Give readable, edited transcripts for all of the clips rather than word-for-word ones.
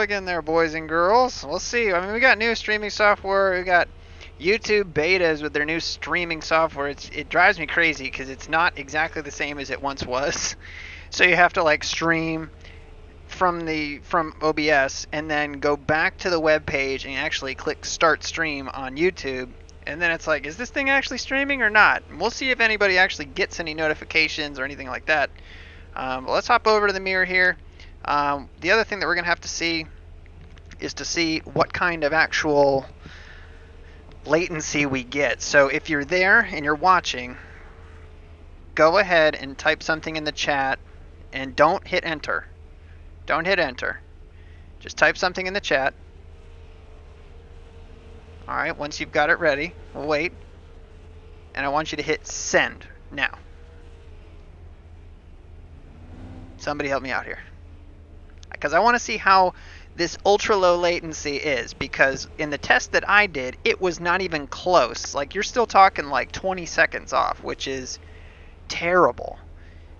Hug in there, boys and girls. We'll see. I mean, we got new streaming software. We got YouTube betas with their new streaming software. It drives me crazy because it's not exactly the same as it once was. So you have to like stream from OBS and then go back to the web page and actually click Start Stream on YouTube. And then it's like, is this thing actually streaming or not? And we'll see if anybody actually gets any notifications or anything like that. But let's hop over to the mirror here. The other thing that we're going to have to see is to see what kind of actual latency we get. So if you're there and you're watching, go ahead and type something in the chat and don't hit enter. Don't hit enter. Just type something in the chat. Alright, once you've got it ready, we'll wait. And I want you to hit send now. Somebody help me out here. Because I want to see how this ultra low latency is, because in the test that I did, it was not even close. Like, you're still talking like 20 seconds off, which is terrible.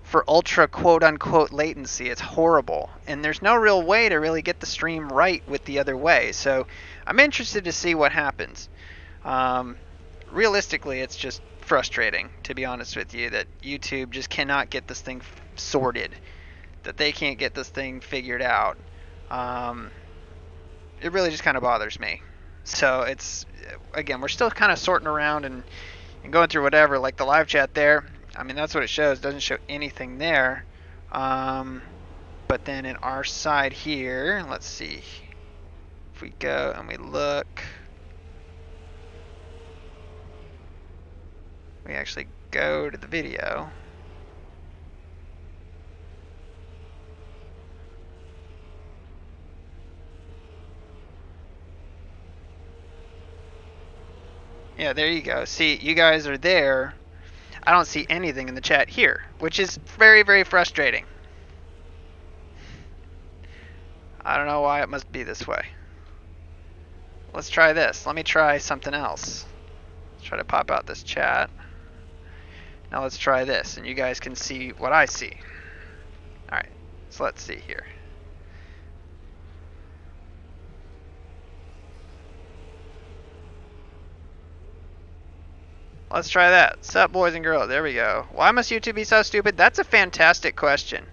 For ultra quote unquote latency, it's horrible. And there's no real way to really get the stream right with the other way. So I'm interested to see what happens. Realistically, it's just frustrating, to be honest with you, that YouTube just cannot get this thing sorted. That they can't get this thing figured out. It really just kind of bothers me. So it's, again, we're still kind of sorting around and going through whatever, like the live chat there. I mean, that's what it shows. It doesn't show anything there. But then in our side here, let's see. If we go and we look, we actually go to the video. Yeah, there you go. See, you guys are there. I don't see anything in the chat here, which is very, very frustrating. I don't know why it must be this way. Let's try this. Let me try something else. Let's try to pop out this chat. Now let's try this, and you guys can see what I see. Alright, so let's see here. Let's try that. Sup, boys and girls? There we go. Why must YouTube be so stupid? That's a fantastic question.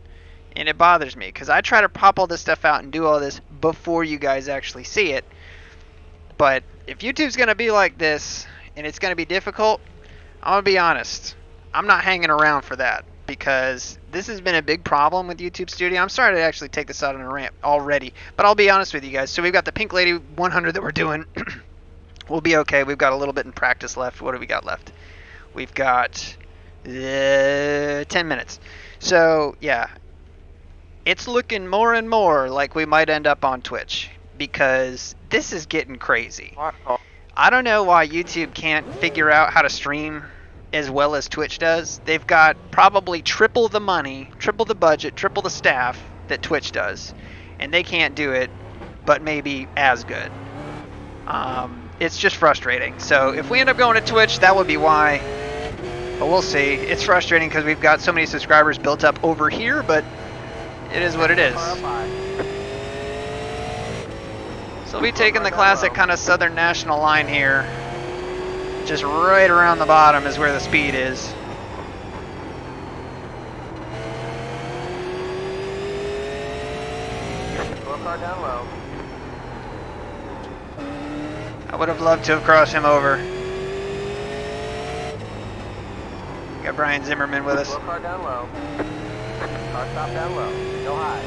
And it bothers me, because I try to pop all this stuff out and do all this before you guys actually see it. But if YouTube's going to be like this, and it's going to be difficult, I'm going to be honest. I'm not hanging around for that, because this has been a big problem with YouTube Studio. I'm sorry to actually take this out on a rant already, but I'll be honest with you guys. So we've got the Pink Lady 100 that we're doing. We'll be okay. We've got a little bit in practice left. What do we got left? We've got 10 minutes. So, yeah. It's looking more and more like we might end up on Twitch, because this is getting crazy. I don't know why YouTube can't figure out how to stream as well as Twitch does. They've got probably triple the money, triple the budget, triple the staff that Twitch does. And they can't do it, but maybe as good. It's just frustrating. So if we end up going to Twitch, that would be why. But we'll see. It's frustrating because we've got so many subscribers built up over here, but it is what it is. So we'll be taking the classic kind of Southern National line here. Just right around the bottom is where the speed is. Car down low. I would have loved to have crossed him over. Got Brian Zimmerman with us. Car down low. Car stop down low. Go high.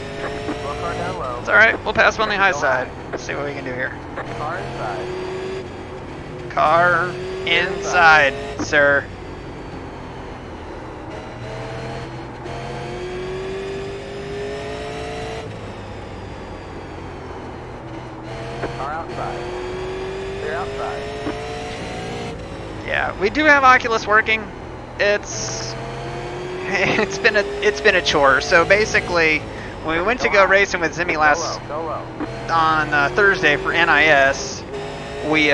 Car down low. It's alright, we'll pass him on the high side. Let's see what we can do here. Car inside. Car inside, sir. Car outside. Clear outside. Yeah, we do have Oculus working. It's been a chore. So basically, when we went to go racing with Zimmy last on Thursday for NIS, we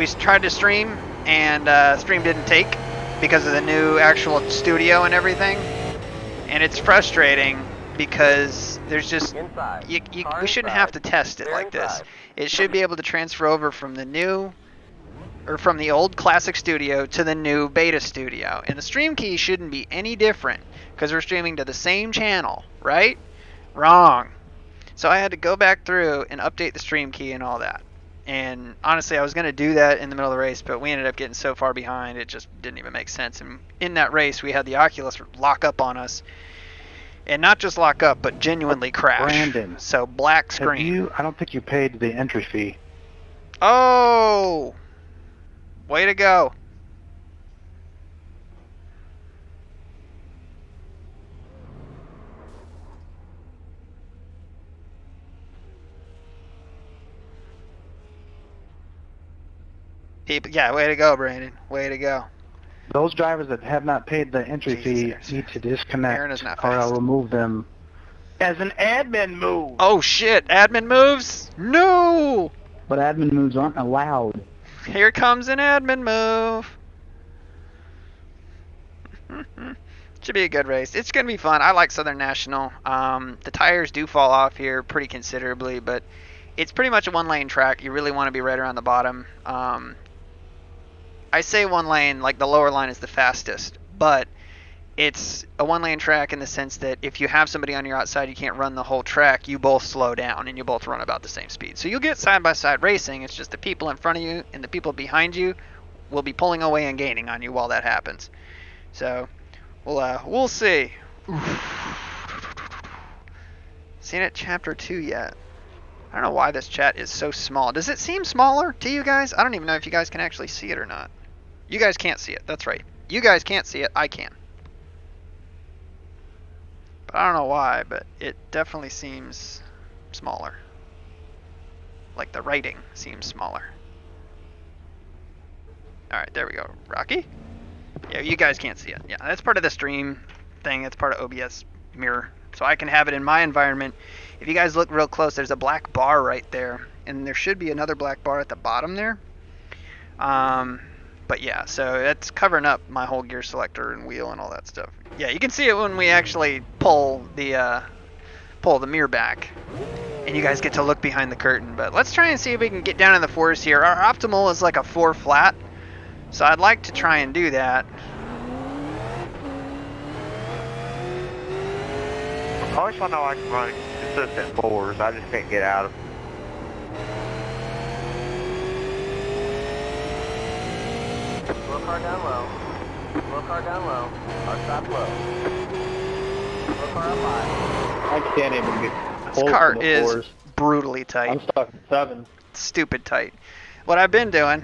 tried to stream, and stream didn't take because of the new actual studio and everything. And it's frustrating because there's just Inside. Car we shouldn't inside. have to test it Clear like this. inside. It should be able to transfer over from the new or from the old classic studio to the new beta studio, and the stream key shouldn't be any different because we're streaming to the same channel, right? Wrong. So I had to go back through and update the stream key and all that. And honestly, I was going to do that in the middle of the race, but we ended up getting so far behind, it just didn't even make sense. And in that race, we had the Oculus lock up on us. And not just lock up, but genuinely crash. Brandon. So black screen. I don't think you paid the entry fee. Oh! Way to go. Yeah, way to go, Brandon. Way to go. Those drivers that have not paid the entry fee need to disconnect, or I'll remove them as an admin move. Oh shit, admin moves? No! But admin moves aren't allowed. Here comes an admin move. Should be a good race. It's going to be fun. I like Southern National. The tires do fall off here pretty considerably, but it's pretty much a one-lane track. You really want to be right around the bottom. I say one lane, like the lower line is the fastest, but it's a one-lane track in the sense that if you have somebody on your outside, you can't run the whole track, you both slow down and you both run about the same speed. So you'll get side-by-side racing. It's just the people in front of you and the people behind you will be pulling away and gaining on you while that happens. So we'll see. Seen it chapter 2 yet? I don't know why this chat is so small. Does it seem smaller to you guys? I don't even know if you guys can actually see it or not. You guys can't see it. That's right. You guys can't see it. I can. But I don't know why, but it definitely seems smaller. Like the writing seems smaller. Alright, there we go. Rocky? Yeah, you guys can't see it. Yeah, that's part of the stream thing. It's part of OBS mirror. So I can have it in my environment. If you guys look real close, there's a black bar right there. And there should be another black bar at the bottom there. But yeah, so it's covering up my whole gear selector and wheel and all that stuff. Yeah, you can see it when we actually pull the mirror back. And you guys get to look behind the curtain. But let's try and see if we can get down in the fours here. Our optimal is like a 4 flat. So I'd like to try and do that. I always want to know I can run consistent fours. I just can't get out of them. Low car down low. Low car down low. Car stop low. Low car up high. I can't even get This close car to the is fours. brutally tight. I'm stuck at 7. Stupid tight. What I've been doing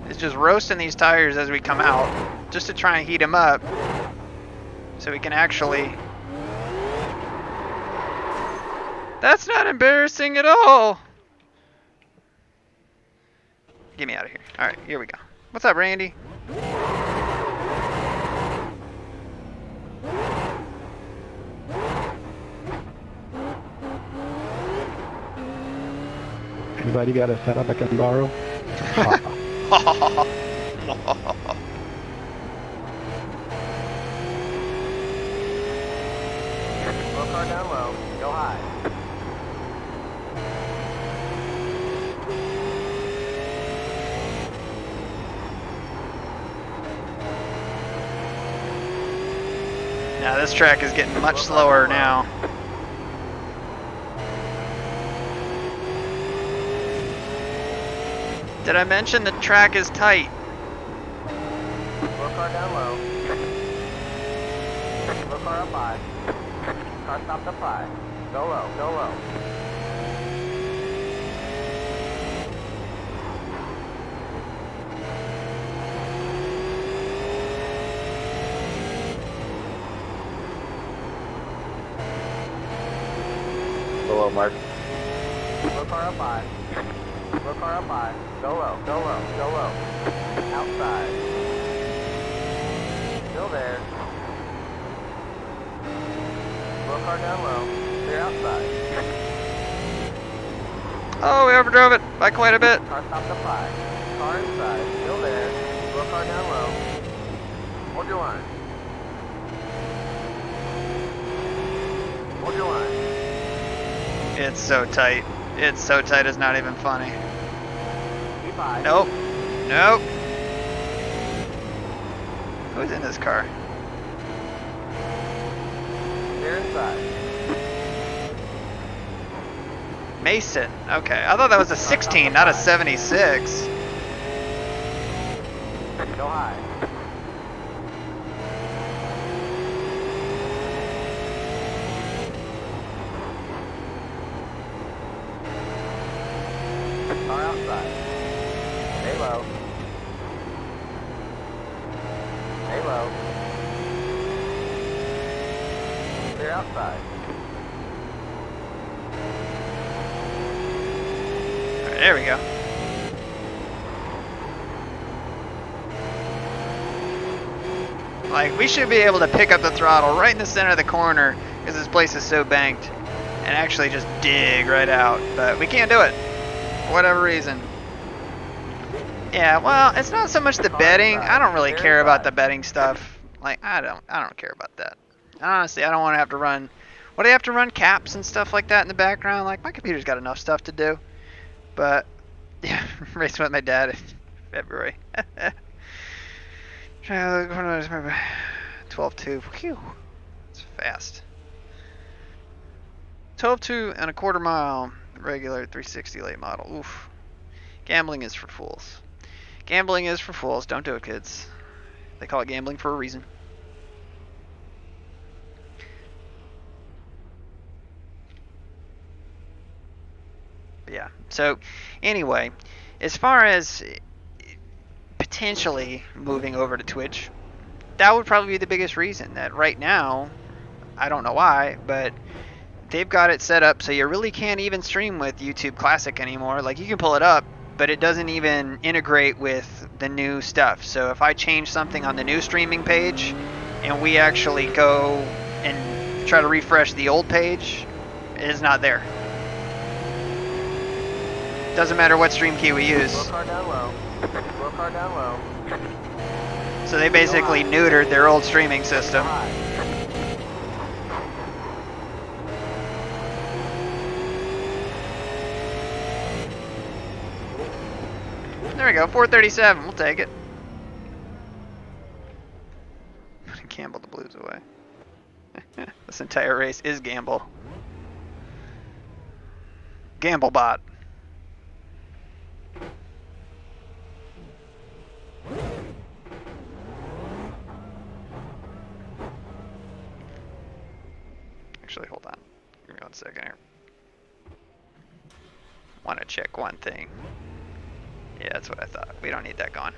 is just roasting these tires as we come out, just to try and heat them up, so we can actually... That's not embarrassing at all! Get me out of here. Alright, here we go. What's up, Randy? Anybody got a setup I can borrow? Low car down low. Go high. Now this track is getting much slower now. Did I mention the track is tight? Low car down low. Low car up high. Car stopped up high. Go low, go low. Hello, Mark. Low car up high. Low car up high. Go low, go low, go low. Outside. Still there. Low car down low. Clear outside. Oh, we overdrove it by quite a bit. Car stopped up high. Car inside. Still there. Low car down low. Hold your line. It's so tight. It's so tight, it's not even funny. V5. Nope. Nope. Who's in this car? They're inside. Mason. Okay, I thought that was a 16, not a 76. Go high. Car outside. Stay low. Stay low. Clear outside. All right, there we go. Like, we should be able to pick up the throttle right in the center of the corner because this place is so banked and actually just dig right out. But we can't do it for whatever reason. Yeah, well, it's not so much the betting. I don't really care about the betting stuff. Like, I don't care about that. Honestly, I don't want to have to run. What do I have to run? Caps and stuff like that in the background? Like, my computer's got enough stuff to do. But, yeah, racing with my dad in February. 12.2. Phew. It's fast. 12.2 and a quarter mile. Regular 360 late model. Oof. Gambling is for fools. Gambling is for fools. Don't do it, kids. They call it gambling for a reason. But yeah. So, anyway, as far as potentially moving over to Twitch, that would probably be the biggest reason. That right now, I don't know why, but they've got it set up so you really can't even stream with YouTube Classic anymore. Like, you can pull it up, but it doesn't even integrate with the new stuff. So if I change something on the new streaming page and we actually go and try to refresh the old page, it is not there. Doesn't matter what stream key we use. Slow car down low. Slow car down low. So they basically neutered their old streaming system. There we go, 437, we'll take it. Gamble the blues away. This entire race is gamble. Gamble bot. Actually, hold on. Give me 1 second here. Want to check one thing. Yeah, that's what I thought. We don't need that going.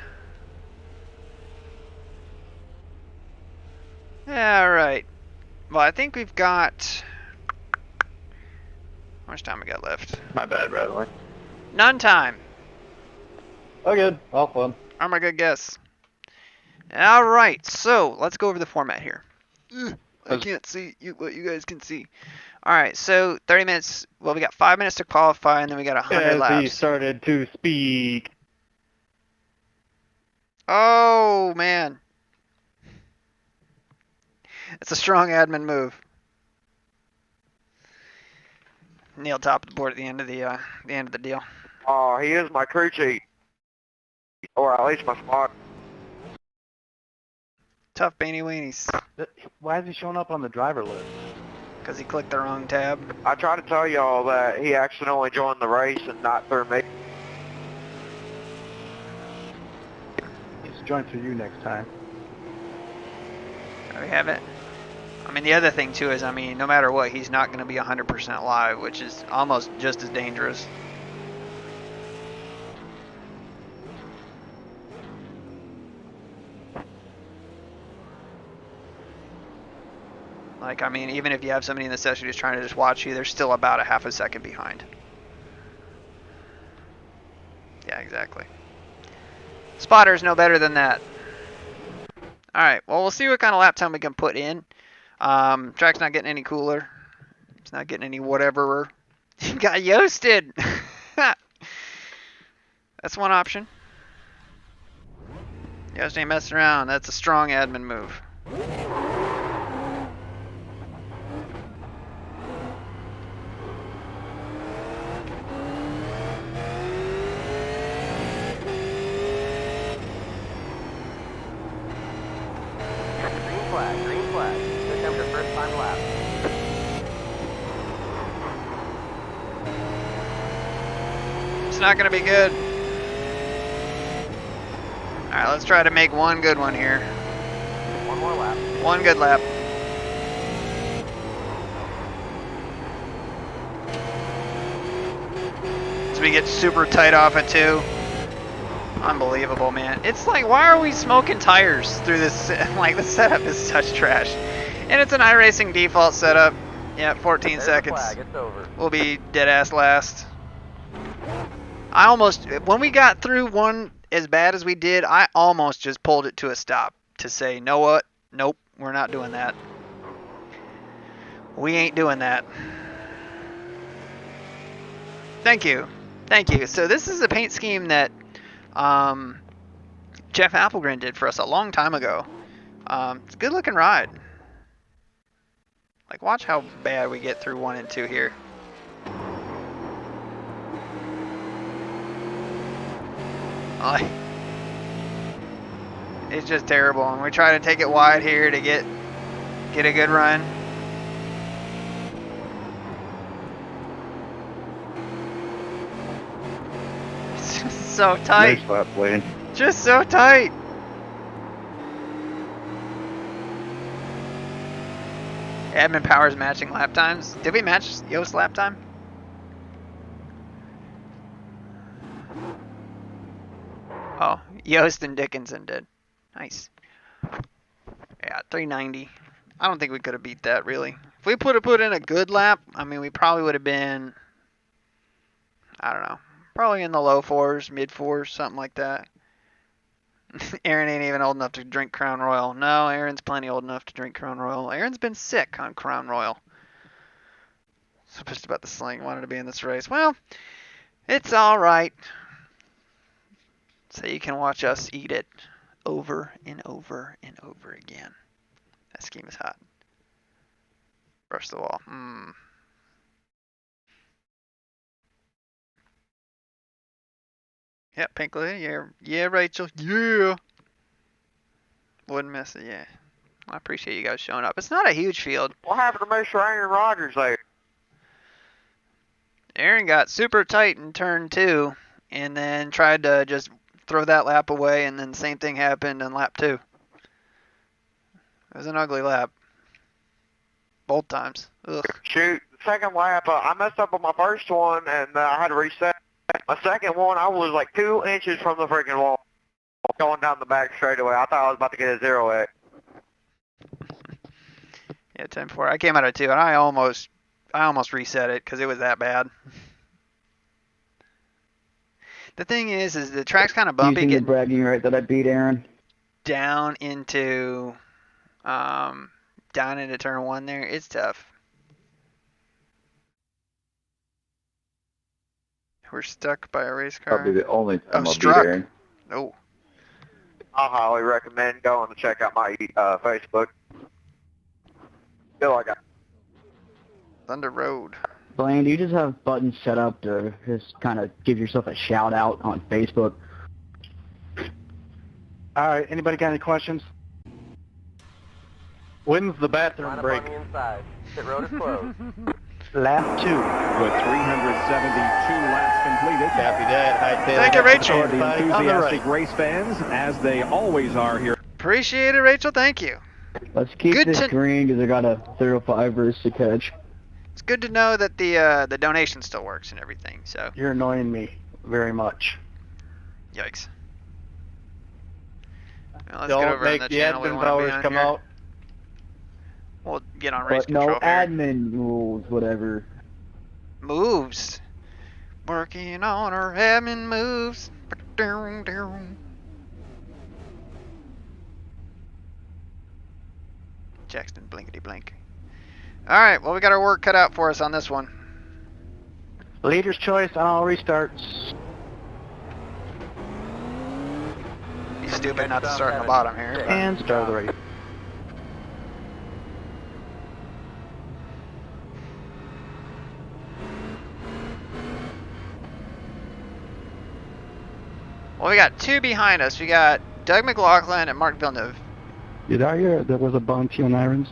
Alright. Well, I think we've got... How much time we got left? My bad, Rattler. None time. Oh, good. All fun. I'm a good guess. Alright, so let's go over the format here. I can't see what you guys can see. Alright, so 30 minutes. Well, we got 5 minutes to qualify, and then we got 100 laps. He started to speak. Oh, man. It's a strong admin move. Neil top of the board at the end of the deal. Oh, he is my crew chief. Or at least my spot. Tough beanie weenies. Why is he showing up on the driver list? Because he clicked the wrong tab. I tried to tell y'all that he accidentally joined the race and not through me. He's join through you next time. There we have it. I mean, the other thing, too, is, I mean, no matter what, he's not going to be 100% live, which is almost just as dangerous. Like, I mean, even if you have somebody in the session who's trying to just watch you, they're still about a half a second behind. Yeah, exactly. Spotter's no better than that. Alright, well, we'll see what kind of lap time we can put in. Track's not getting any cooler. It's not getting any whatever. He got yoasted! That's one option. Yoast ain't messing around. That's a strong admin move. flag, green flag. Here comes your first time lap. It's not going to be good. All right, let's try to make one good one here. One more lap. One good lap. So we get super tight off it too. Unbelievable, man. It's like, why are we smoking tires through this? Like, the setup is such trash. And it's an iRacing default setup. Yeah, 14 There's seconds. the flag. It's over. We'll be dead ass last. I almost, when we got through one as bad as we did, I almost just pulled it to a stop to say, know what? Nope, we're not doing that. We ain't doing that. Thank you. Thank you. So this is a paint scheme that Jeff Applegren did for us a long time ago. It's a good looking ride. Like, watch how bad we get through 1 and 2 here. It's just terrible, and we try to take it wide here to get a good run. It's just so tight. Nice lap, Wayne. Just so tight. Admin powers matching lap times. Did we match Yoast lap time? Oh, Yoast and Dickinson did. Nice. Yeah, 390. I don't think we could have beat that, really. If we put in a good lap, I mean, we probably would have been, I don't know, probably in the low 4s, mid 4s, something like that. Aaron ain't even old enough to drink Crown Royal. No, Aaron's plenty old enough to drink Crown Royal. Aaron's been sick on Crown Royal. So pissed about the sling. Wanted to be in this race. Well, it's all right. So you can watch us eat it over and over and over again. That scheme is hot. Brush the wall. Yeah, Pink Lady. Yeah, Rachel. Yeah. Wouldn't miss it. Yeah. I appreciate you guys showing up. It's not a huge field. What happened to Mr. Aaron Rodgers there? Aaron got super tight in turn 2 and then tried to just throw that lap away, and then the same thing happened in lap 2. It was an ugly lap. Both times. Ugh. Shoot, the second lap, I messed up on my first one, and I had to reset. My second one, I was like 2 inches from the freaking wall, going down the back straightaway. I thought I was about to get a 0-8. Yeah, 10-4. I came out of 2, and I almost reset it because it was that bad. The thing is the track's kind of bumpy. Using the bragging right that I beat Aaron. Down into turn 1 there. It's tough. We're stuck by a race car. Probably the only time I'll struck. beat Aaron. Oh. I highly recommend going to check out my Facebook. Feel like I Thunder Road. Blaine, do you just have buttons set up to just kind of give yourself a shout out on Facebook? All right, anybody got any questions? When's the bathroom Line up break? on the inside. Pit road is closed. Lap 2. With 372 laps completed. Copy that. High tail. Thank you, Rachel. For the On the enthusiastic right. race fans, as they always are here. Appreciate it, Rachel. Thank you. Let's keep Good this to- green because I got a 305ers to catch. It's good to know that the donation still works and everything. So, You're annoying me very much. yikes. Well, let's get Don't over on make the the channel we admin want to be powers on come here. out. We'll get on race But no control here. admin rules, whatever. Moves. Working on our admin moves. Jackson blinkety blink. Alright, well, we got our work cut out for us on this one. Leader's choice on all restarts. Be stupid not to start in the bottom here. And start the race. Well, we got 2 behind us. We got Doug McLaughlin and Mark Villeneuve. Did I hear there was a bounty on irons?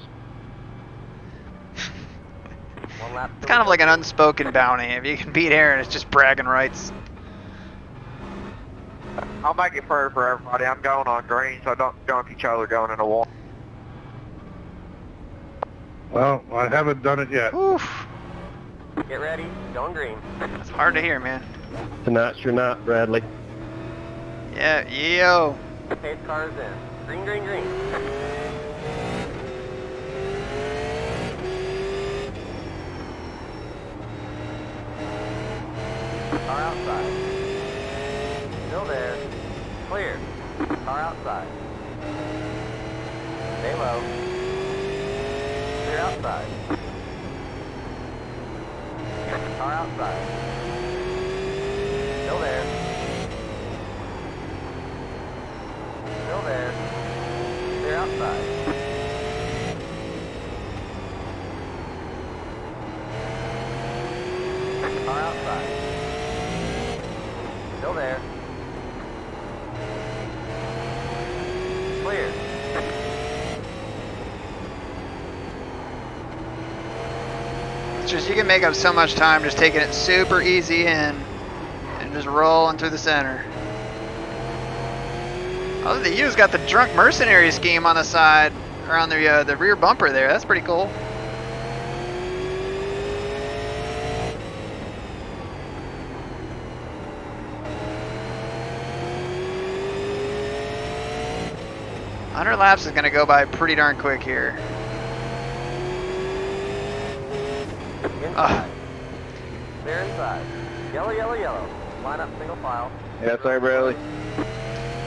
One lap. It's kind of like an unspoken bounty. If you can beat Aaron, it's just bragging rights. I'll make it fair for everybody. I'm going on green, so don't jump each other going in the wall. Well, I haven't done it yet. Oof. Get ready. Going green. That's hard to hear, man. Tonight's your night, Bradley. Yeah, yo. Pace car is in. Green, green, green. Car outside. Still there. Clear. Car outside. Stay low. Clear outside. Car outside. Still there. Still there. Clear outside. Car outside. Still there. Clear. It's just you can make up so much time just taking it super easy in and just rolling through the center. Oh, the U's got the drunk mercenary scheme on the side around the rear bumper there. That's pretty cool. Hundred laps is going to go by pretty darn quick here. Inside. Clear inside. Yellow, yellow, yellow. Line up single file. Yes, sir, Bradley.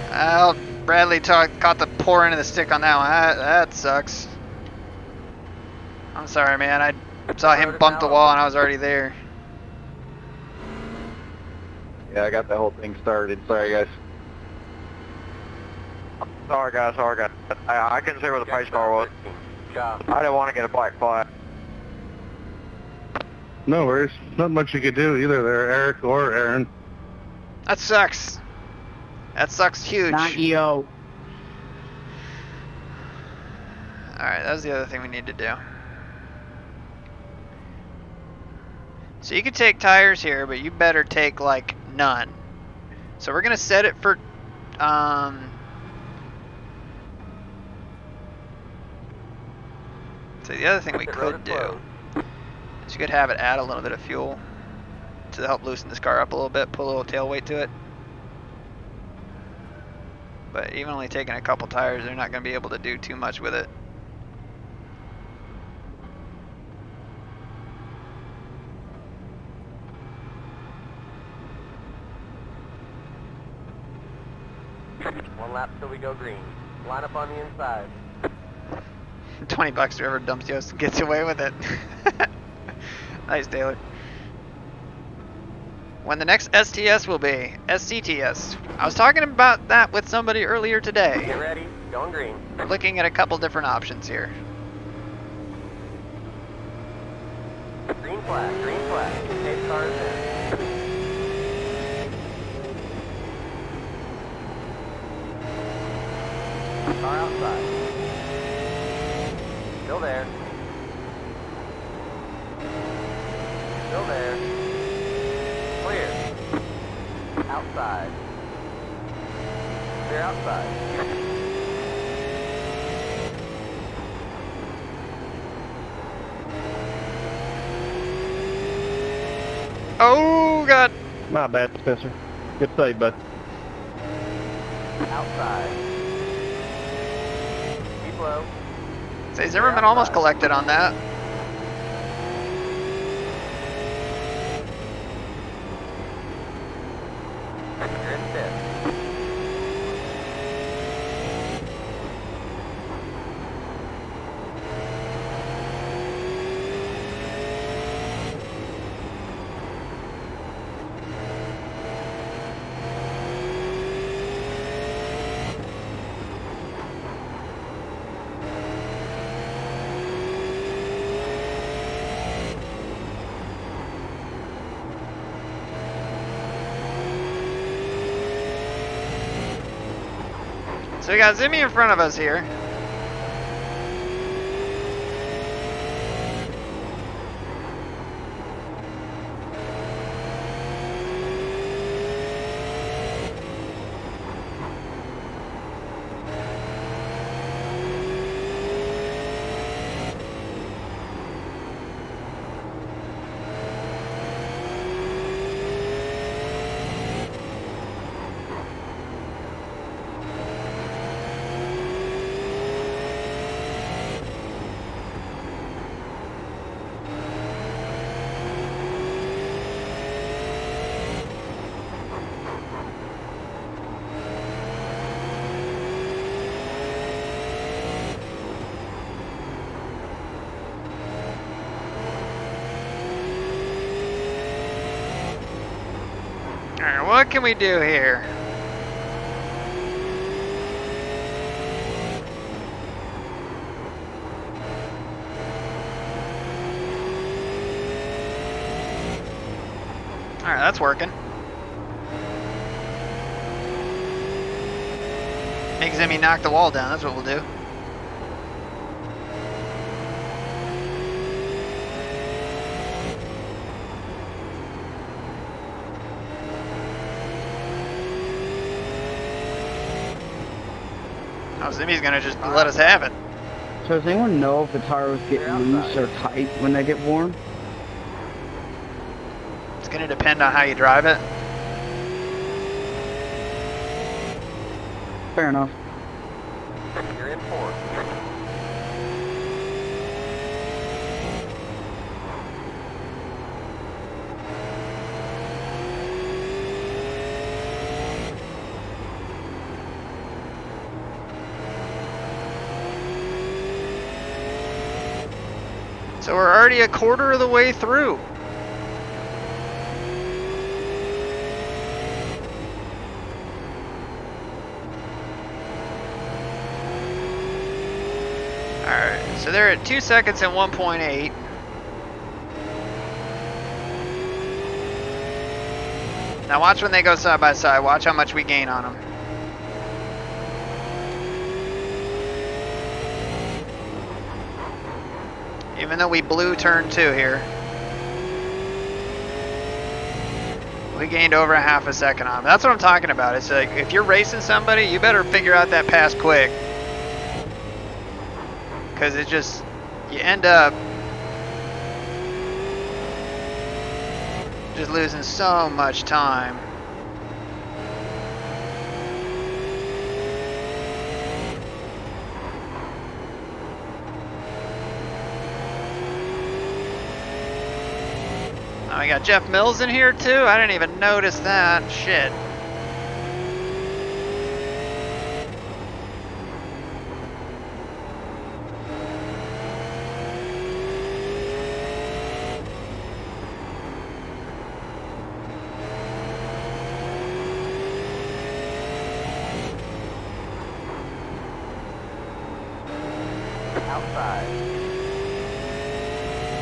Well, Bradley caught the poor end of the stick on that one. That sucks. I'm sorry, man. I saw him bump the wall and I was already there. Yeah, I got the whole thing started. Sorry, guys. Sorry guys, I couldn't see where the pace car was. I didn't want to get a black flag. No worries. Not much you could do either there, Eric or Aaron. That sucks. That sucks huge. Not yo. Alright, that was the other thing we need to do. So you can take tires here, but you better take like none. So we're gonna set it for so the other thing we could do is you could have it add a little bit of fuel to help loosen this car up a little bit, put a little tail weight to it. But even only taking a couple tires, they're not going to be able to do too much with it. One lap till we go green. Line up on the inside. $20 whoever dumps Yost and gets away with it. Nice, Taylor. When the next STS will be SCTS. I was talking about that with somebody earlier today. Get ready. Going green. We're looking at a couple different options here. Green flag. Green flag. Pace car is in. Car outside. Still there. Still there. Clear. Outside. Clear outside. Oh, God. My bad, Spencer. Good save, bud. Outside. Keep low. Say, Zimmerman almost collected on that. You're in fifth. So we got Zimmy in front of us here. what can we do here? Alright, that's working. Make Zimmy knock the wall down, that's what we'll do. Oh, Zimmy's gonna just let us have it. So does anyone know if the tires get loose or tight when they get warm? It's gonna depend on how you drive it. Fair enough. You're in fourth. So we're already a quarter of the way through. Alright, so they're at 2 seconds and 1.8. Now watch when they go side by side, watch how much we gain on them. Even though we blew turn 2 here, we gained over a half a second on them. That's what I'm talking about. It's like, if you're racing somebody, you better figure out that pass quick. Because it just, you end up just losing so much time. Now we got Jeff Mills in here too. I didn't even notice that. Shit. Outside.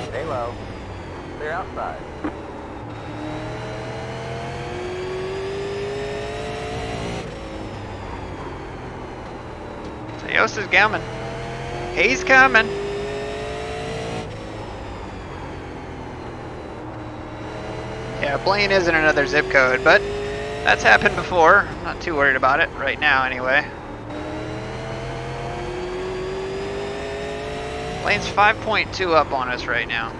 Stay low. Clear outside. Yost is coming. He's coming. Yeah, Blaine isn't another zip code, but that's happened before. I'm not too worried about it right now anyway. Blaine's 5.2 up on us right now.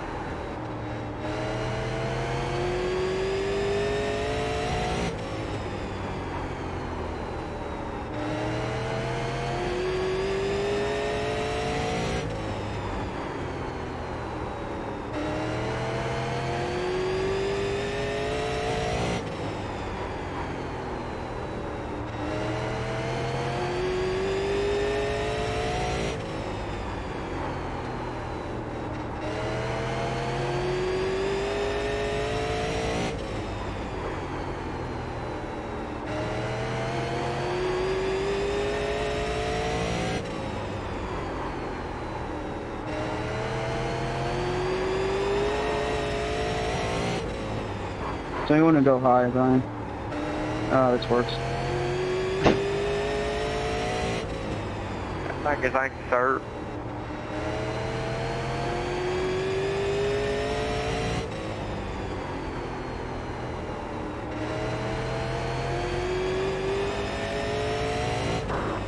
So you want to go high, Brian? Oh, this works. Thank you, sir.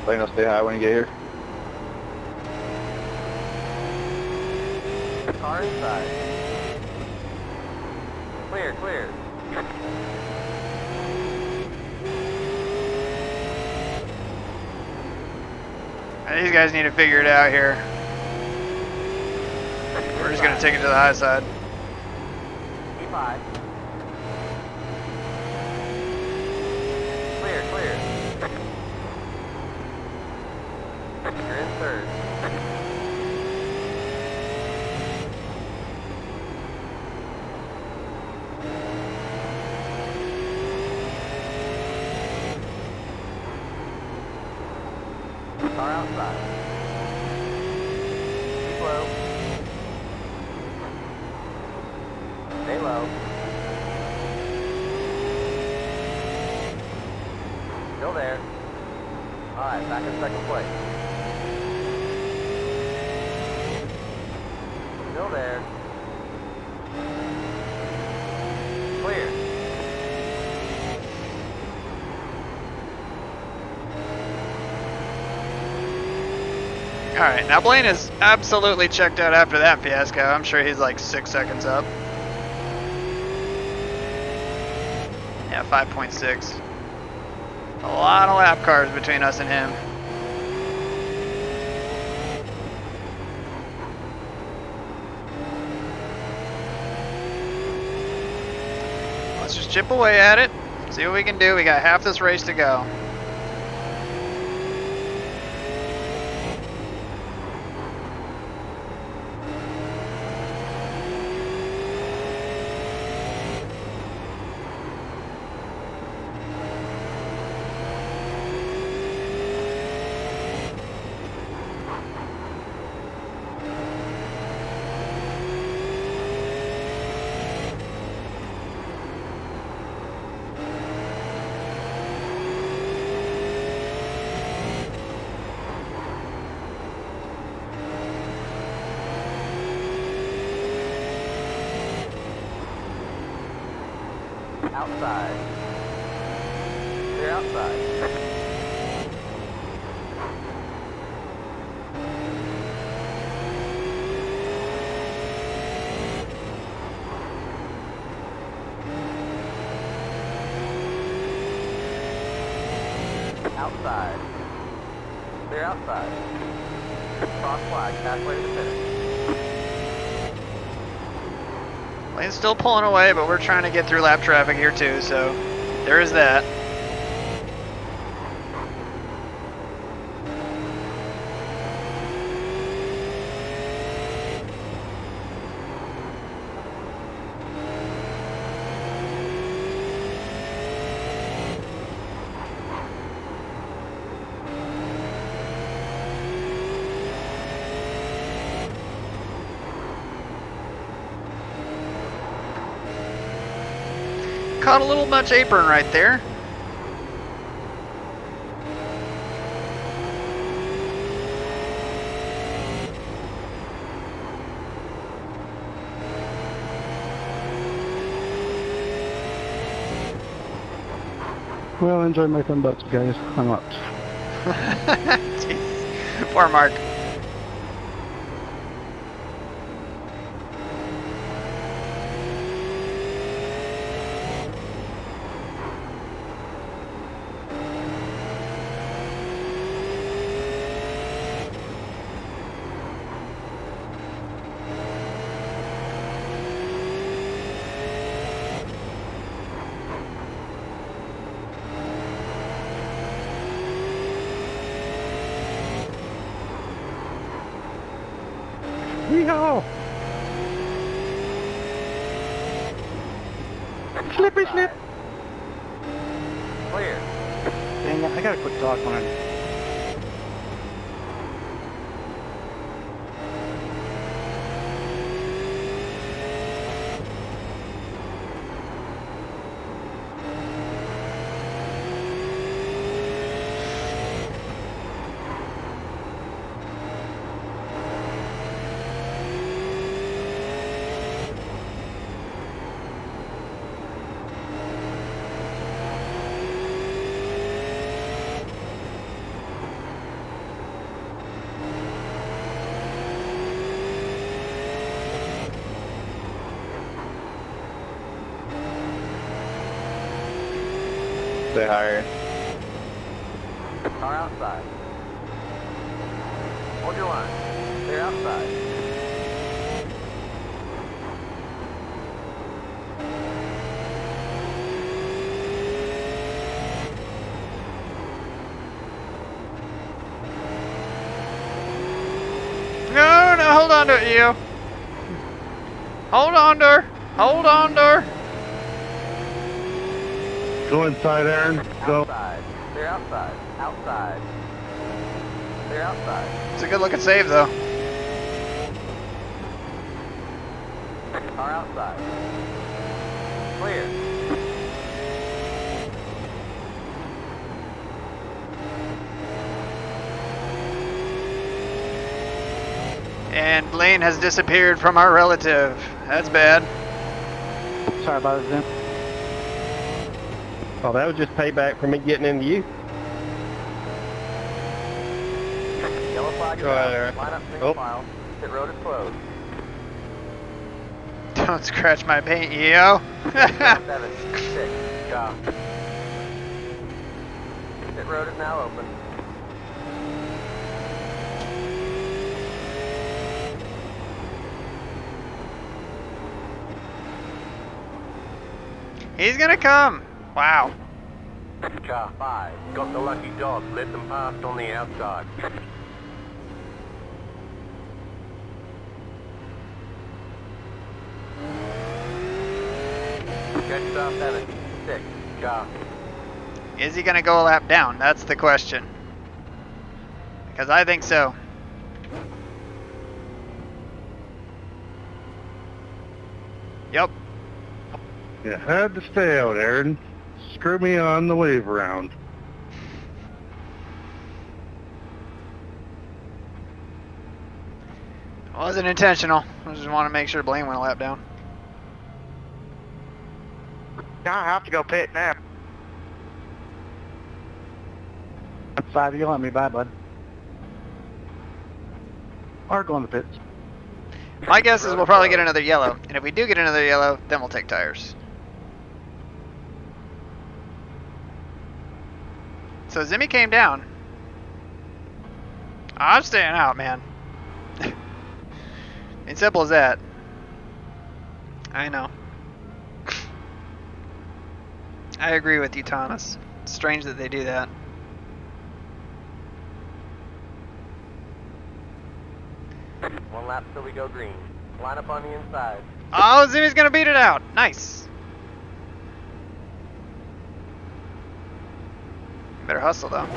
Plane will stay high when you get here. Car inside. Clear, clear. These guys need to figure it out here. We're just going to take it to the high side. Keep high. Clear, clear. You're in third. Car outside. Keep low. Stay low. Still there. Alright, back in second place. Still there. Clear. Alright, now Blaine is absolutely checked out after that fiasco. I'm sure he's like 6 seconds up. Yeah, 5.6. A lot of lap cars between us and him. Let's just chip away at it. See what we can do. We got half this race to go. Outside. Clear outside. Outside. Clear outside. Cross flag, halfway to the finish. Lane's still pulling away, but we're trying to get through lap traffic here too, so there is that. Caught a little much apron right there. Well, enjoy my fun butts, guys. I'm up. Jeez. Poor Mark. Yeehaw! Slippy slip! Clear. Dang it, I gotta quit talking on it. Stay higher. Car outside. Hold your line. Clear outside. No, no, hold on to it, you. Hold on to her. Hold on to her. Go inside, Aaron. Go. Outside. Clear outside. Outside. Clear outside. It's a good looking save though. Car outside. Clear. And Blaine has disappeared from our relative. That's bad. Sorry about it, Zim. Oh, that was just payback for me getting into you. Yellow flag is Go ahead, out. Eric. Line up single Oh. file. Pit road is closed. Don't scratch my paint, yo. 7, 6, job. Pit road is now open. He's gonna come. Wow. Car 5, got the lucky dog. Let them past on the outside. Catch star 7, 6, car. Is he gonna go a lap down? That's the question. Because I think so. Yep. You had to stay out, Aaron. Screw me on the wave around. Wasn't intentional. I just want to make sure Blaine went a lap down. I have to go pit now. 5, you let me by, bud. Or go in the pits. My guess is we'll probably get another yellow. And if we do get another yellow, then we'll take tires. So Zimmy came down. I'm staying out, man. It's simple as that. I know. I agree with you, Thomas. It's strange that they do that. One lap till we go green. Line up on the inside. Oh, Zimmy's gonna beat it out. Nice. Better hustle though.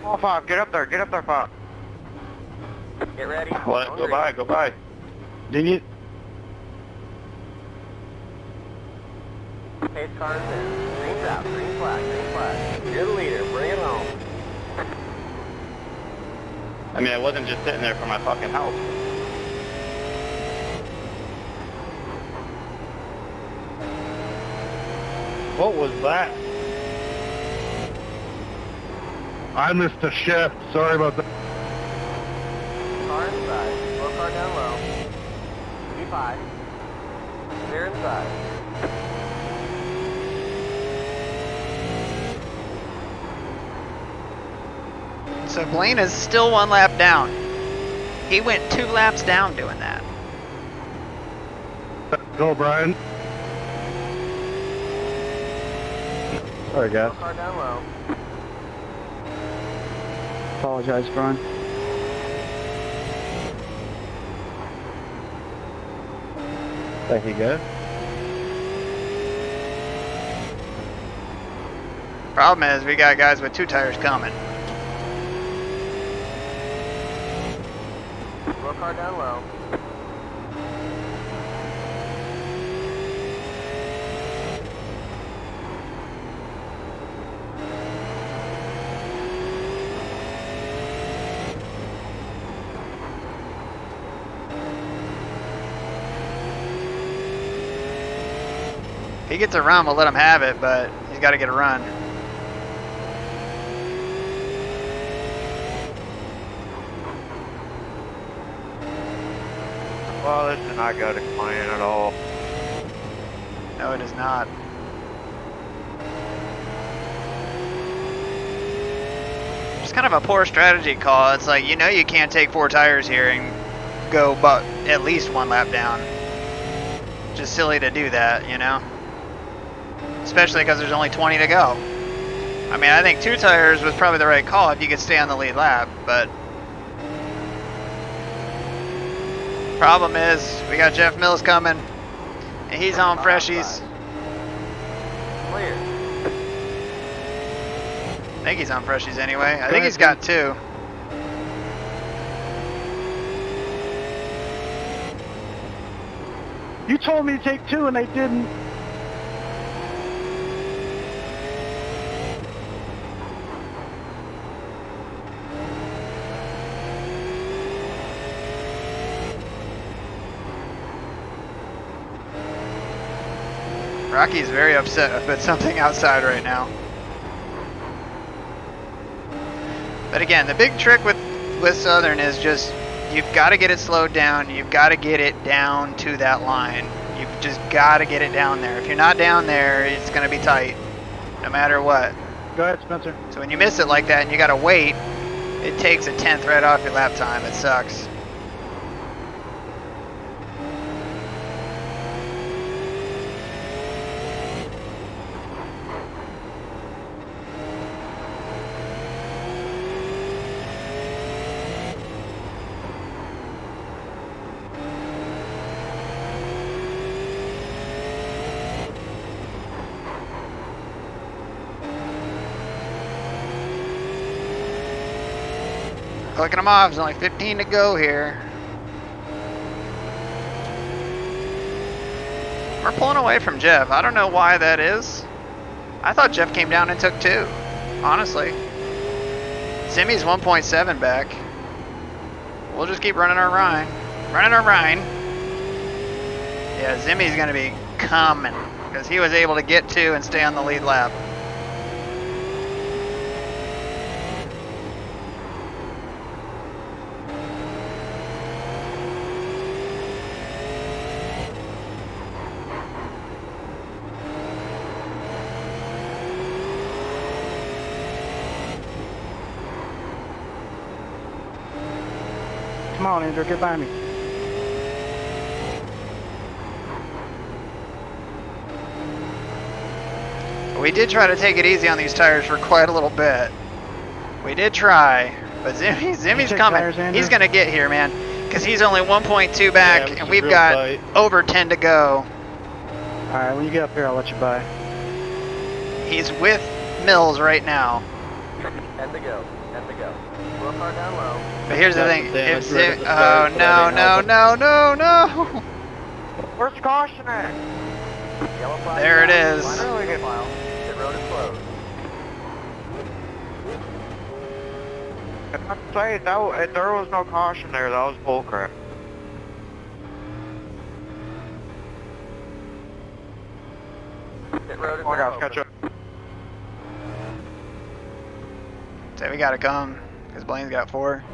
Oh, 5, get up there, 5. Get ready. Let it go by, go by. Did you? Pace cars in. Green's out. Green flag. Green flag. You're the leader. Bring it home. I mean, I wasn't just sitting there for my fucking house. What was that? I missed a shift. Sorry about that. Car inside. Low car down low. V5. Clear inside. So Blaine is still one lap down. He went 2 laps down doing that. Go, Brian. Sorry, guys. Low car down low. Apologize, Brian. Thank you, guys. Problem is, we got guys with 2 tires coming. Low car down low. If he gets a run, we'll let him have it, but he's got to get a run. Well, this did not go to plan at all. No, it is not. It's kind of a poor strategy call. It's like, you know you can't take 4 tires here and go but at least 1 lap down. Just silly to do that, you know? Especially because there's only 20 to go. I mean, I think 2 tires was probably the right call if you could stay on the lead lap, but problem is, we got Jeff Mills coming, and he's on freshies. Clear. think he's on freshies anyway. I think he's got 2. You told me to take 2 and they didn't. Rocky's very upset about something outside right now. But again, the big trick with Southern is just, you've got to get it slowed down. You've got to get it down to that line. You've just got to get it down there. If you're not down there, it's going to be tight, no matter what. Go ahead, Spencer. So when you miss it like that and you got to wait, it takes a 10th right off your lap time. It sucks. Clicking them off, there's only 15 to go here. We're pulling away from Jeff. I don't know why that is. I thought Jeff came down and took 2, honestly. Simmy's 1.7 back. We'll just keep running our Rhine. Yeah, Zimmy's gonna be coming because he was able to get 2 and stay on the lead lap. Come on, Andrew, get by me. We did try to take it easy on these tires for quite a little bit. We did try, but Zimmy's coming. Tires, he's going to get here, man, because he's only 1.2 back, and we've got over 10 to go. All right, when you get up here, I'll let you by. He's with Mills right now. 10 to go. 10 to go. Slow car down low. But here's the thing. If oh, no. Where's the caution at? Yellow flag There it down. is. Final good file. The road is closed. I'm saying, if there was no caution there, that was bullcrap. Pit road is Oh my now gosh, catch open. up. Say we got to come, because Blaine's got 4.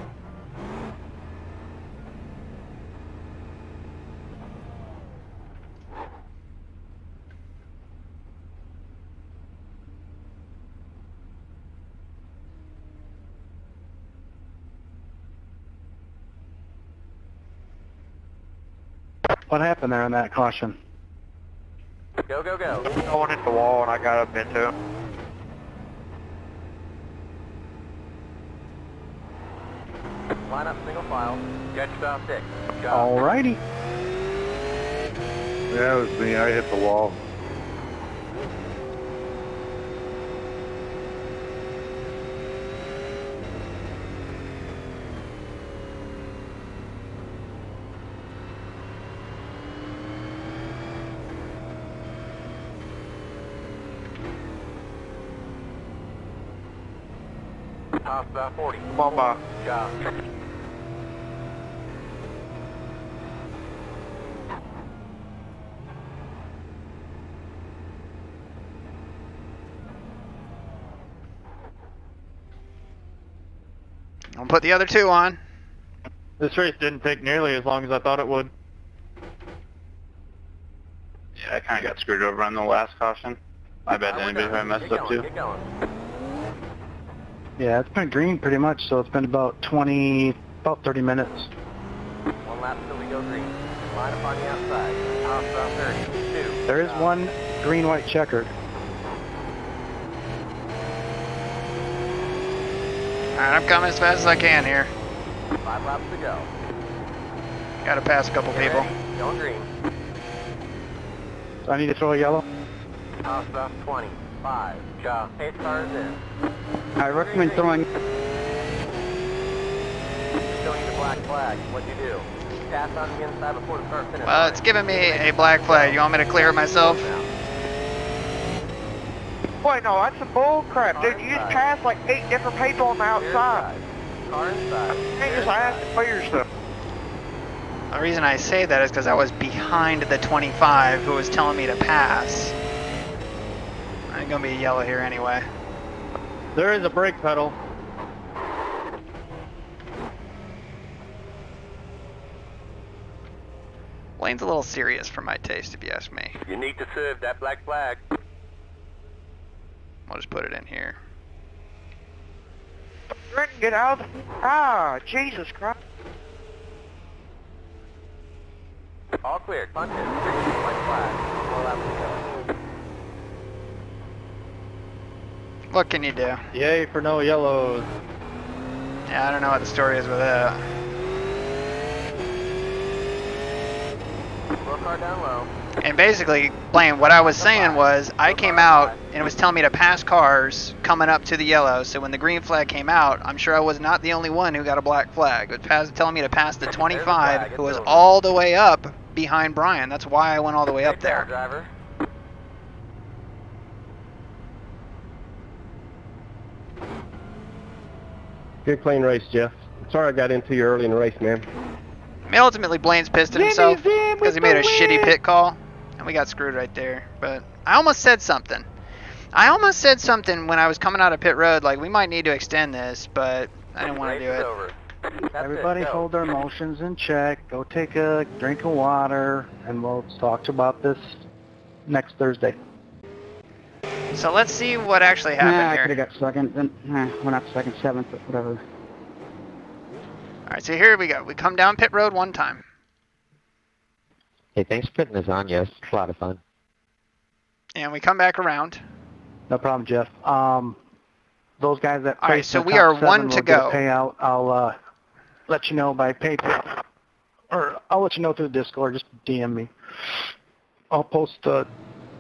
What happened there on that caution? Go, go, go. Going hit the wall and I got up into him. Line up single file. Judge style 6. Alrighty. That was me. I hit the wall. Top about 40. Come on by. Job. I'll put the other 2 on. This race didn't take nearly as long as I thought it would. Yeah, I kind of got screwed over on the last caution. I bet anybody if I messed up too. Get going. Yeah, it's been green pretty much, so it's been about 30 minutes. 1 lap until we go green. Line up on the outside. Top about 30. 2. There is one green-white checkered. Alright, I'm coming as fast as I can here. 5 laps to go. Got to pass a couple people. Ready? Going green. So I need to throw a yellow? Top about 20. 5. Pace car is in. I recommend throwing... Still need a black flag. What'd you do? Pass on the inside before the start finish. Well, it's giving me a black flag. You want me to clear it myself? Wait, no, that's some bull crap, dude. You just passed like 8 different people on the outside. Car inside. You can't just ask to clear yourself. The reason I say that is because I was behind the 25 who was telling me to pass. I'm gonna be yellow here anyway. There is a brake pedal. Lane's a little serious for my taste, if you ask me. You need to serve that black flag. I'll just put it in here. Trenton, get out of the... Ah, Jesus Christ. All clear. Punch it. White flag. 4 laps to go. What can you do? Yay for no yellows. Yeah, I don't know what the story is with that. Low car down low. And basically, Blaine, what I was saying was, I came out and it was telling me to pass cars coming up to the yellow. So when the green flag came out, I'm sure I was not the only one who got a black flag. It was telling me to pass the 25, who was all the way up behind Brian. That's why I went all the way up there. Driver. Good clean race, Jeff. Sorry I got into you early in the race, man. I mean, ultimately, Blaine's pissed at himself because he made a shitty pit call, and we got screwed right there. But I almost said something. I almost said something when I was coming out of pit road, like, we might need to extend this, but I didn't want to do it. Everybody hold their emotions in check. Go take a drink of water, and we'll talk about this next Thursday. So let's see what actually happened I here. could have got second. Then, well, not second, seventh, but whatever. Alright, so here we go. We come down pit road one time. Hey, thanks for putting this on. Yes, it's a lot of fun. And we come back around. No problem, Jeff. Those guys that Alright, placed so in the we top are 7 one will to get go. a payout. I'll let you know by PayPal. Or I'll let you know through the Discord. Just DM me. I'll post the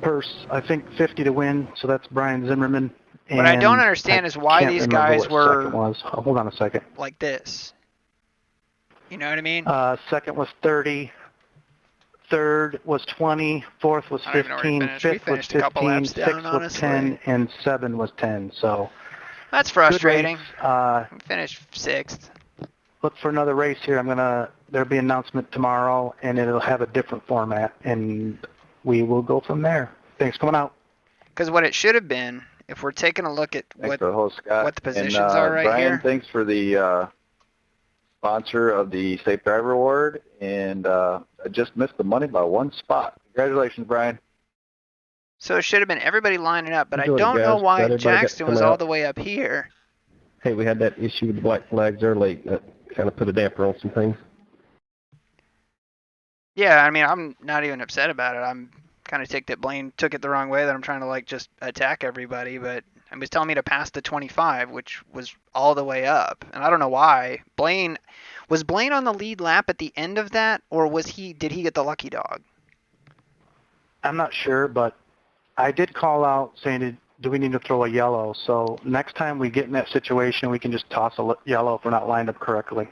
purse. I think 50 to win, so that's Brian Zimmerman. What I don't And understand is why can't these remember guys what were second was. Hold on a second. like this. You know what I mean? Second was 30. Third was 20. Fourth was I don't even know where we 15. finished. We Fifth was finished a couple 15. laps down, Sixth was honestly. 10. And 7 was 10. So That's frustrating. good race. We finished 6th. Look for another race here. There'll be an announcement tomorrow, and it'll have a different format, and we will go from there. Thanks for coming out. Because what it should have been, if we're taking a look at Thanks for the host, Scott. what the positions and, are right Brian, here. thanks for the sponsor of the Safe Driver Award, and I just missed the money by 1 spot. Congratulations, Brian. So it should have been everybody lining up, but I Enjoy it, don't know guys. why Glad everybody got to Jackson come was all out. the way up here. Hey, we had that issue with the black flags there late. That kind of put a damper on some things. Yeah, I mean, I'm not even upset about it. I'm kind of ticked that Blaine took it the wrong way, that I'm trying to, like, just attack everybody, but he was telling me to pass the 25, which was all the way up. And I don't know why. Was Blaine on the lead lap at the end of that, or did he get the lucky dog? I'm not sure, but I did call out saying, do we need to throw a yellow? So next time we get in that situation, we can just toss a yellow if we're not lined up correctly.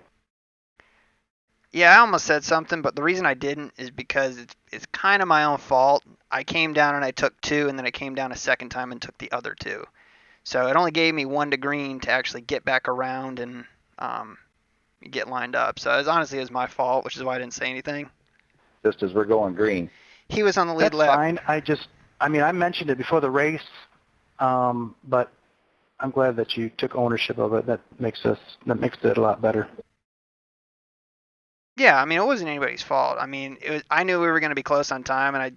Yeah, I almost said something, but the reason I didn't is because it's kind of my own fault. I came down and I took 2, and then I came down a second time and took the other 2. So it only gave me 1 to green to actually get back around and get lined up. So it was my fault, which is why I didn't say anything. Just as we're going green. He was on the lead That's lap. fine. I mentioned it before the race, but I'm glad that you took ownership of it. That makes it a lot better. Yeah, I mean, it wasn't anybody's fault. I mean, I knew we were going to be close on time, and I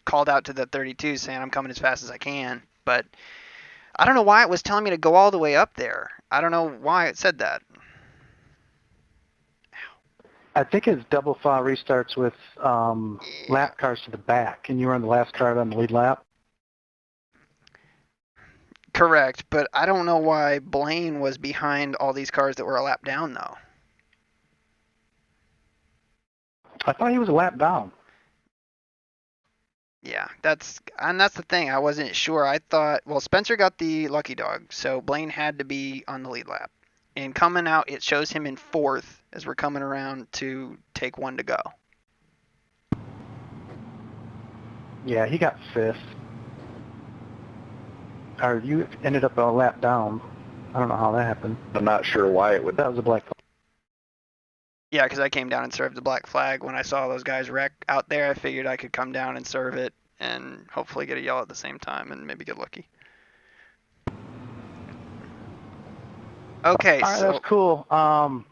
called out to the 32 saying I'm coming as fast as I can. But I don't know why it was telling me to go all the way up there. I don't know why it said that. I think his double file restarts with lap cars to the back, and you were on the last car on the lead lap. Correct, but I don't know why Blaine was behind all these cars that were a lap down, though. I thought he was a lap down. Yeah, that's the thing. I wasn't sure. I thought, well, Spencer got the lucky dog, so Blaine had to be on the lead lap. And coming out, it shows him in fourth as we're coming around to take one to go. Yeah, he got fifth. Or you ended up a lap down. I don't know how that happened. I'm not sure why it would. That was a black. Yeah, because I came down and served the black flag. When I saw those guys wreck out there, I figured I could come down and serve it and hopefully get a yellow at the same time and maybe get lucky. Okay, All right, so that's cool. I'll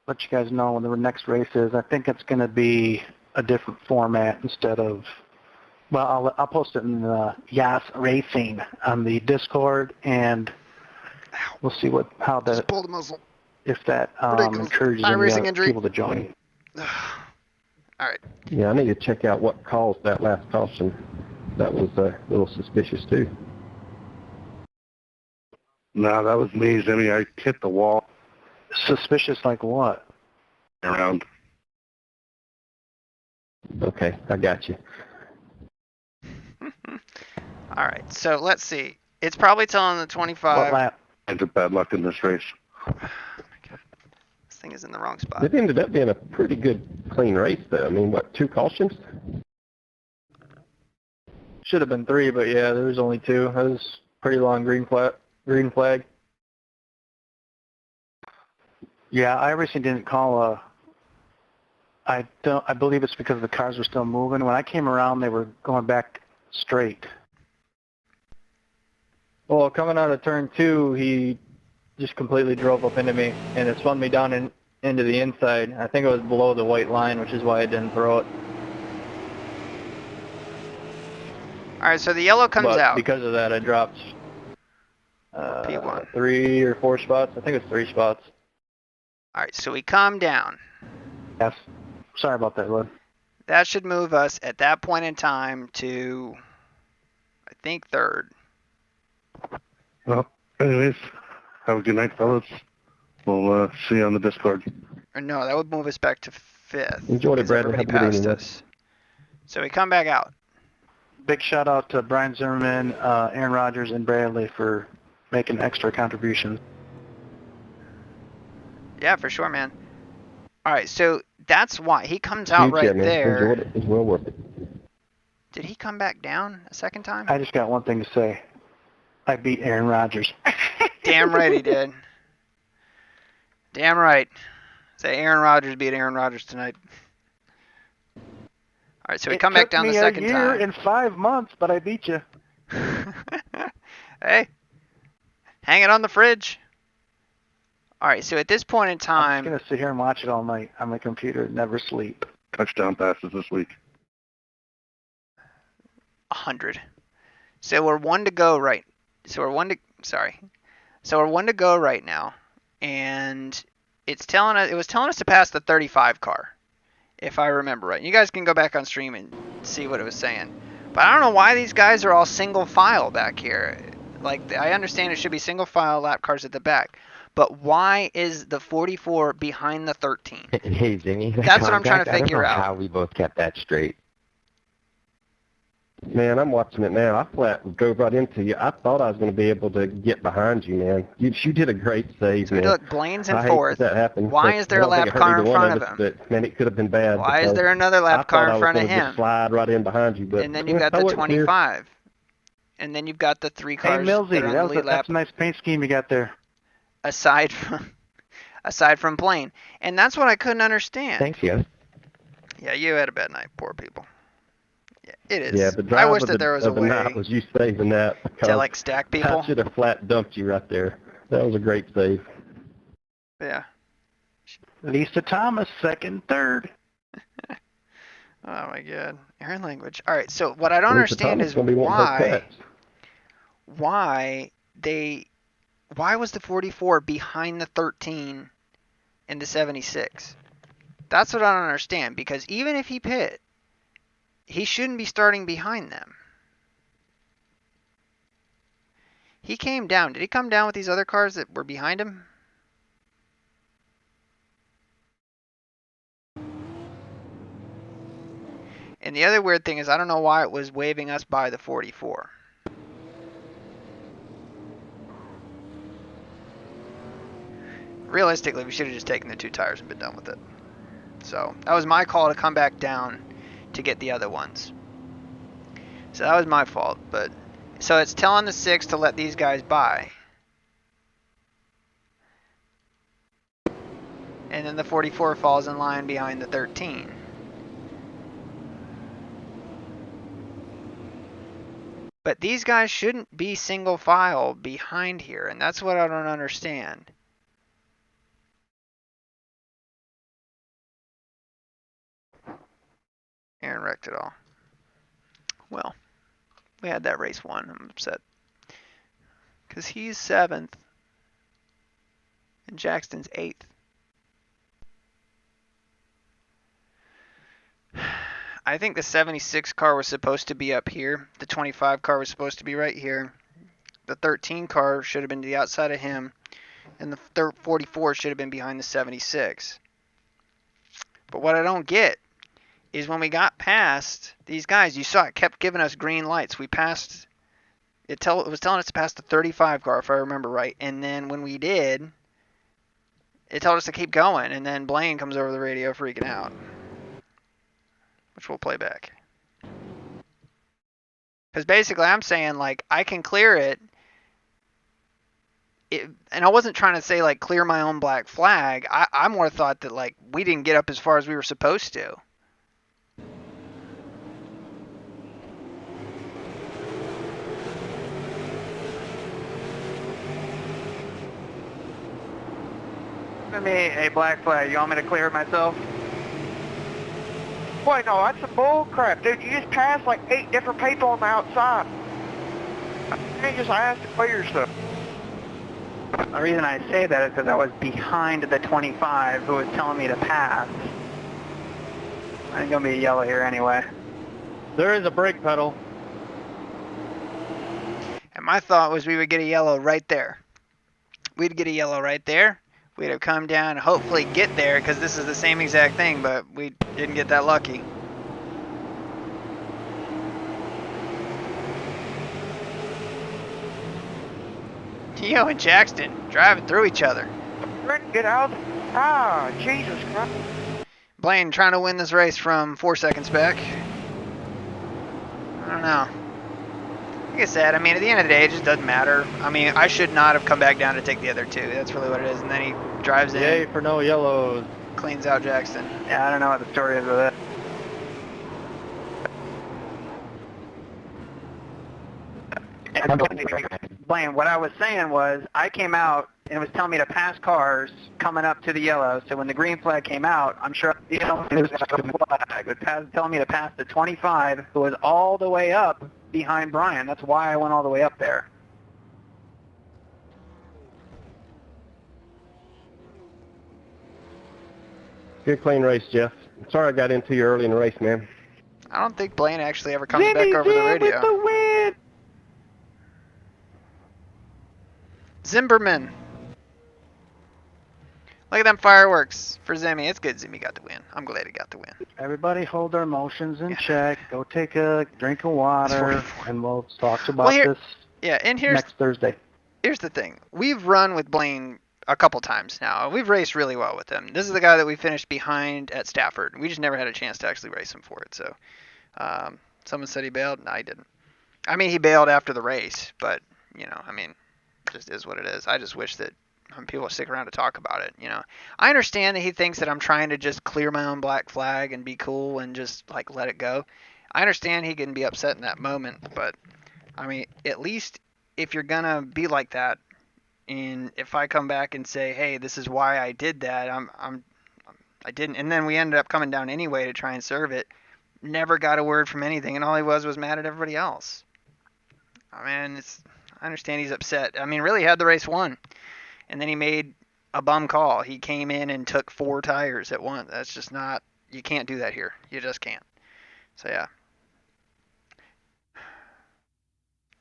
let you guys know when the next race is. I think it's going to be a different format instead of. Well, I'll post it in iRacing on the Discord, and we'll see how just that, pull the muzzle. if that Ridiculous. encourages any iRacing other injury. people to join. All right. Yeah, I need to check out what caused that last caution. That was a little suspicious too. No, that was me, Jimmy. I hit the wall Suspicious like what? around. Okay, I got you. All right, so let's see. It's probably telling the 25. What lap? I had bad luck in this race. Oh my God. This thing is in the wrong spot. It ended up being a pretty good, clean race, though. I mean, what, 2 cautions? Should have been 3, but yeah, there was only 2. That was pretty long green flag. Yeah, iRacing didn't call I believe it's because the cars were still moving. When I came around, they were going back straight. Well, coming out of turn 2, he just completely drove up into me, and it spun me down into the inside. I think it was below the white line, which is why I didn't throw it. All right, so the yellow comes But out. because of that, I dropped P1. 3 or 4 spots. I think it's 3 spots. All right, so we come down. Yes. Sorry about that, Lud. That should move us at that point in time to, I think, third. Well, anyways, have a good night, fellas. We'll see you on the Discord. Or no, that would move us back to fifth. Enjoy it, 'cause Bradley. everybody Have a good passed evening. us. So we come back out. Big shout out to Brian Zimmerman, Aaron Rodgers, and Bradley for making extra contributions. Yeah, for sure, man. All right, so that's why he comes out Huge, yeah, right man. there. Enjoyed it. It's well worth it. Did he come back down a second time? I just got one thing to say. I beat Aaron Rodgers. Damn right he did. Damn right. Say Aaron Rodgers beat Aaron Rodgers tonight. All right, so we come back down the second It took me a year time. and 5 months, but I beat you. Hey, hang it on the fridge. All right, so at this point in I'm time, just going to sit here and watch it all night on my computer and never sleep. Touchdown passes this week. 100. So we're 1 to go right. So we're 1 to go right now, and it was telling us to pass the 35 car, if I remember right. You guys can go back on stream and see what it was saying. But I don't know why these guys are all single file back here. Like, I understand it should be single file lap cars at the back, but why is the 44 behind the 13? Hey, Jimmy. That's what I'm trying to I don't figure know out. how we both kept that straight. Man, I'm watching it now. I flat drove right into you. I thought I was going to be able to get behind you, man. You did a great save, So man. look, Blaine's in I hate fourth. that happened. Why but is there I a don't think lap it hurt car either in one front of of us, him? But, man, it could have been bad. Why is because there another lap I car thought I in was front of gonna him? Just slide right in behind you, but And then you've got the I wasn't here. 25. And then you've got the 3 Hey, cars Millsy, that are on the lead lap that's a nice paint scheme you got there. aside from Blaine. And that's what I couldn't understand. Thanks, Yost. Yeah, you had a bad night, poor people. Yeah, it is. Yeah, the I drive wish of that there was a the way night was you saving that. to because like stack people. I should have flat dumped you right there. That was a great save. Yeah. Lisa Thomas, second, third. Oh my god. Aaron language. All right, so what I don't Lisa understand Thomas is gonna be wanting her why was the 44 behind the 13 and the 76? That's what I don't understand, because even if he pit, he shouldn't be starting behind them. He came down. Did he come down with these other cars that were behind him? And the other weird thing is I don't know why it was waving us by the 44. Realistically, we should have just taken the 2 tires and been done with it. So that was my call to come back down to get the other ones. So that was my fault. But so it's telling the 6 to let these guys by. And then the 44 falls in line behind the 13. But these guys shouldn't be single file behind here, and that's what I don't understand. Aaron wrecked it all. Well, we had that race won. I'm upset. Because he's 7th, and Jackson's 8th. I think the 76 car was supposed to be up here. The 25 car was supposed to be right here. The 13 car should have been to the outside of him. And the 44 should have been behind the 76. But what I don't get is when we got past these guys, you saw it kept giving us green lights. We passed, it was telling us to pass the 35 car, if I remember right. And then when we did, it told us to keep going. And then Blaine comes over the radio freaking out, which we'll play back. Because basically I'm saying, like, I can clear it. And I wasn't trying to say, like, clear my own black flag. I more thought that, like, we didn't get up as far as we were supposed to. Give me a black flag. You want me to clear it myself? Wait, no, that's some bull crap, dude. You just passed like 8 different people on the outside. You just asked to clear stuff. The reason I say that is because I was behind the 25 who was telling me to pass. I think gonna be a yellow here anyway. There is a brake pedal. And my thought was we would get a yellow right there. We'd get a yellow right there. We'd have come down and hopefully get there, because this is the same exact thing, but we didn't get that lucky. Tio and Jackson driving through each other. Get out. Ah, Jesus Christ. Blaine trying to win this race from 4 seconds back. I don't know. Like I said, I mean, at the end of the day, it just doesn't matter. I mean, I should not have come back down to take the other 2. That's really what it is. And then he drives in. Yay for no yellows. Cleans out Jackson. Yeah, I don't know what the story is with it. Blaine, what I was saying was, I came out and it was telling me to pass cars coming up to the yellow. So when the green flag came out, I'm sure it was telling me to pass the 25, who was all the way up behind Brian. That's why I went all the way up there. Good clean race, Jeff. Sorry I got into you early in the race, man. I don't think Blaine actually ever comes back over the radio. With the win. Zimberman. Look at them fireworks for Zimmy. It's good Zimmy got the win. I'm glad he got the win. Everybody hold their emotions in check. Go take a drink of water, and we'll talk about this and next Thursday. Here's the thing. We've run with Blaine a couple times now. We've raced really well with him. This is the guy that we finished behind at Stafford. We just never had a chance to actually race him for it. So, someone said he bailed. No, he didn't. I mean, he bailed after the race, but, you know, I mean, it just is what it is. I just wish that people stick around to talk about it, you know. I understand that he thinks that I'm trying to just clear my own black flag and be cool and just, like, let it go. I understand he can be upset in that moment, but, I mean, at least if you're going to be like that, and if I come back and say, hey, this is why I did that, I didn't, and then we ended up coming down anyway to try and serve it, never got a word from anything, and all he was mad at everybody else. I mean, I understand he's upset. I mean, really had the race won. And then he made a bum call. He came in and took 4 tires at once. That's just not, you can't do that here. You just can't. So, yeah.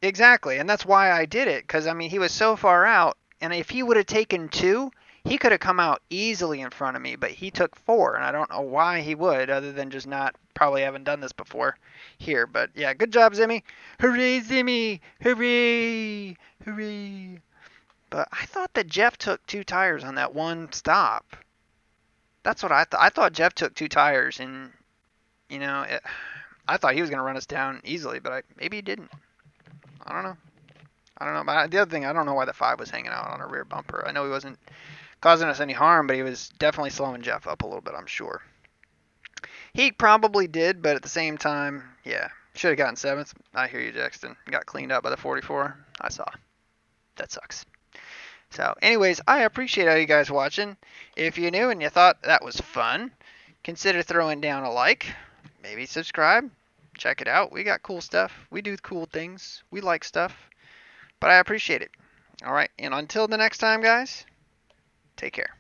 Exactly. And that's why I did it. Because, I mean, he was so far out. And if he would have taken 2, He could have come out easily in front of me, but he took 4, and I don't know why he would, other than just not probably haven't done this before here. But yeah, good job, Zimmy. Hooray, Zimmy! Hooray! Hooray! But I thought that Jeff took 2 tires on that one stop. That's what I thought. I thought Jeff took 2 tires, and I thought he was going to run us down easily, but maybe he didn't. I don't know. But the other thing, I don't know why the 5 was hanging out on a rear bumper. I know he wasn't causing us any harm, but he was definitely slowing Jeff up a little bit, I'm sure. He probably did, but at the same time, yeah, should have gotten 7th. I hear you, Jackson. Got cleaned up by the 44. I saw. That sucks. So, anyways, I appreciate all you guys watching. If you're new and you thought that was fun, consider throwing down a like. Maybe subscribe. Check it out. We got cool stuff. We do cool things. We like stuff. But I appreciate it. All right, and until the next time, guys, take care.